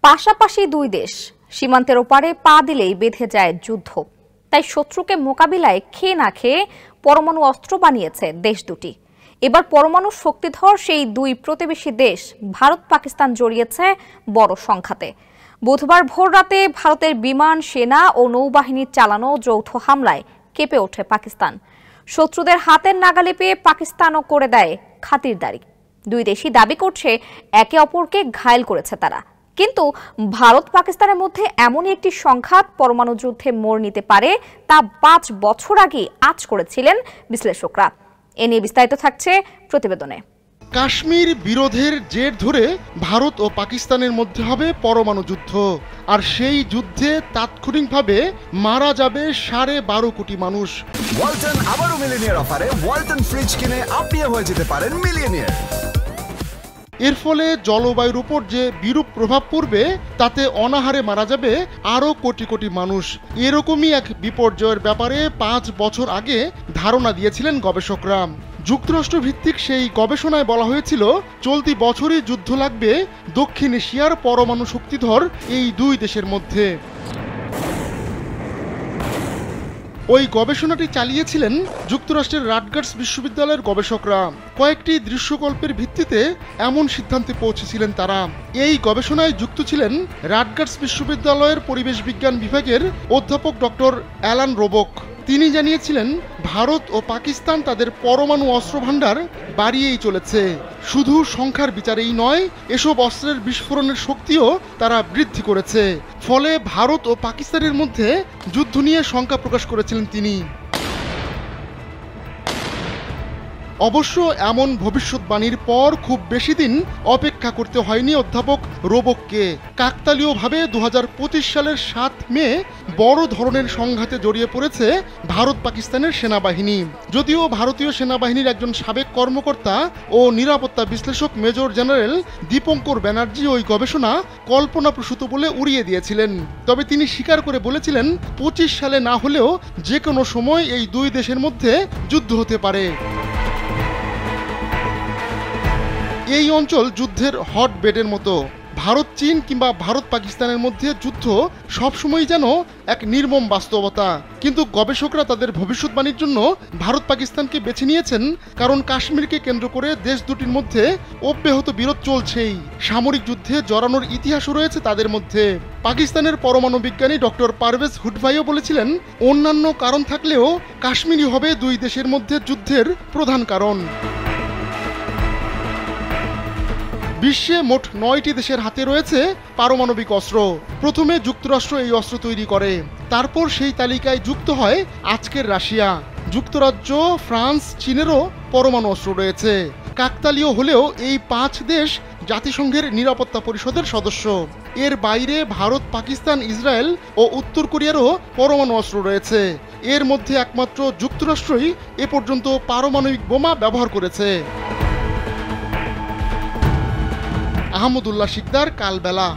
পাশাপাশি দুই দেশ সীমান্তের ওপারে পা দিলেই বেঁধে যায় যুদ্ধ। তাই শত্রুকে মোকাবিলায় খেয়ে না খেয়ে পরমাণু অস্ত্র বানিয়েছে দেশ দুটি। এবার পরমাণু শক্তিধর সেই দুই প্রতিবেশী দেশ ভারত পাকিস্তান জড়িয়েছে বড় সংঘাতে। বুধবার ভোররাতে ভারতের বিমান, সেনা ও নৌবাহিনীর চালানো যৌথ হামলায় কেঁপে ওঠে পাকিস্তান। শত্রুদের হাতের নাগালে পেয়ে পাকিস্তানও করে দেয় খাতিরদারি। দুই দেশই দাবি করছে একে অপরকে ঘায়েল করেছে তারা। কিন্তু ভারত পাকিস্তানের মধ্যে এমনই একটি সংঘাত পরমাণু যুদ্ধে মোড় নিতে পারে তা ৫ বছর আগে আঁচ করেছিলেন বিশ্লেষকরা। এ নিয়ে বিস্তারিত থাকছে প্রতিবেদনে। কাশ্মীর বিরোধের জের ধরে ভারত ও পাকিস্তানের মধ্যে হবে পরমাণু যুদ্ধ, আর সেই যুদ্ধে তাৎক্ষণিকভাবে মারা যাবে 12.5 কোটি মানুষ। ওয়ালটন আবারও মিলিয়নিয়ার অফারে ওয়ালটন ফ্রিজ কিনে আপনিও হয়ে যেতে পারেন মিলিয়নিয়ার। এর ফলে জলবায়ুর উপর যে বিরূপ প্রভাব পড়বে তাতে অনাহারে মারা যাবে আরও কোটি কোটি মানুষ। এরকমই এক বিপর্যয়ের ব্যাপারে 5 বছর আগে ধারণা দিয়েছিলেন গবেষকরা। যুক্তরাষ্ট্র ভিত্তিক সেই গবেষণায় বলা হয়েছিল চলতি বছরই যুদ্ধ লাগবে দক্ষিণ এশিয়ার পরমাণু শক্তিধর এই দুই দেশের মধ্যে। ওই গবেষণাটি চালিয়েছিলেন যুক্তরাষ্ট্রের রাটগার্স বিশ্ববিদ্যালয়ের গবেষকরা। কয়েকটি দৃশ্যকল্পের ভিত্তিতে এমন সিদ্ধান্তে পৌঁছেছিলেন তারা। এই গবেষণায় যুক্ত ছিলেন রাটগার্স বিশ্ববিদ্যালয়ের পরিবেশ বিজ্ঞান বিভাগের অধ্যাপক ডক্টর অ্যালান রোবক। তিনি জানিয়েছিলেন ভারত ও পাকিস্তান তাদের পরমাণু অস্ত্র ভাণ্ডার বাড়িয়েই চলেছে। শুধু সংখ্যার বিচারেই নয়, এসব অস্ত্রের বিস্ফোরণের শক্তিও তারা বৃদ্ধি করেছে। ফলে ভারত ও পাকিস্তানের মধ্যে যুদ্ধ নিয়ে শঙ্কা প্রকাশ করেছিলেন তিনি। অবশ্য এমন ভবিষ্যৎবাণীর পর খুব বেশি দিন অপেক্ষা করতে হয়নি অধ্যাপক রোবককে। কাকতালীয়ভাবে 2025 সালের 7 মে বড় ধরনের সংঘাতে জড়িয়ে পড়েছে ভারত পাকিস্তানের সেনাবাহিনী। যদিও ভারতীয় সেনাবাহিনীর একজন সাবেক কর্মকর্তা ও নিরাপত্তা বিশ্লেষক মেজর জেনারেল দীপঙ্কর ব্যানার্জি ওই গবেষণা কল্পনাপ্রসূত বলে উড়িয়ে দিয়েছিলেন। তবে তিনি স্বীকার করে বলেছিলেন 25 সালে না হলেও যে কোনো সময় এই দুই দেশের মধ্যে যুদ্ধ হতে পারে। এই অঞ্চল যুদ্ধের হটবেডের মতো। ভারত চীন কিংবা ভারত পাকিস্তানের মধ্যে যুদ্ধ সবসময় যেন এক নির্মম বাস্তবতা। কিন্তু গবেষকরা তাদের ভবিষ্যৎবাণীর জন্য ভারত পাকিস্তানকে বেছে নিয়েছেন, কারণ কাশ্মীরকে কেন্দ্র করে দেশ দুটির মধ্যে অব্যাহত বিরোধ চলছেই। সামরিক যুদ্ধে জড়ানোর ইতিহাসও রয়েছে তাদের মধ্যে। পাকিস্তানের পরমাণু বিজ্ঞানী ডক্টর পারভেজ হুডভাইও বলেছিলেন, অন্যান্য কারণ থাকলেও কাশ্মীরই হবে দুই দেশের মধ্যে যুদ্ধের প্রধান কারণ। বিশ্বে মোট 9টি দেশের হাতে রয়েছে পারমাণবিক অস্ত্র। প্রথমে যুক্তরাষ্ট্র এই অস্ত্র তৈরি করে, তারপর সেই তালিকায় যুক্ত হয় আজকের রাশিয়া। যুক্তরাজ্য, ফ্রান্স, চীনেরও পরমাণু অস্ত্র রয়েছে। কাকতালীয় হলেও এই 5 দেশ জাতিসংঘের নিরাপত্তা পরিষদের সদস্য। এর বাইরে ভারত, পাকিস্তান, ইসরায়েল ও উত্তর কোরিয়ারও পরমাণু অস্ত্র রয়েছে। এর মধ্যে একমাত্র যুক্তরাষ্ট্রই এ পর্যন্ত পারমাণবিক বোমা ব্যবহার করেছে। আহমদুল্লাহ শিকদার, কালবেলা।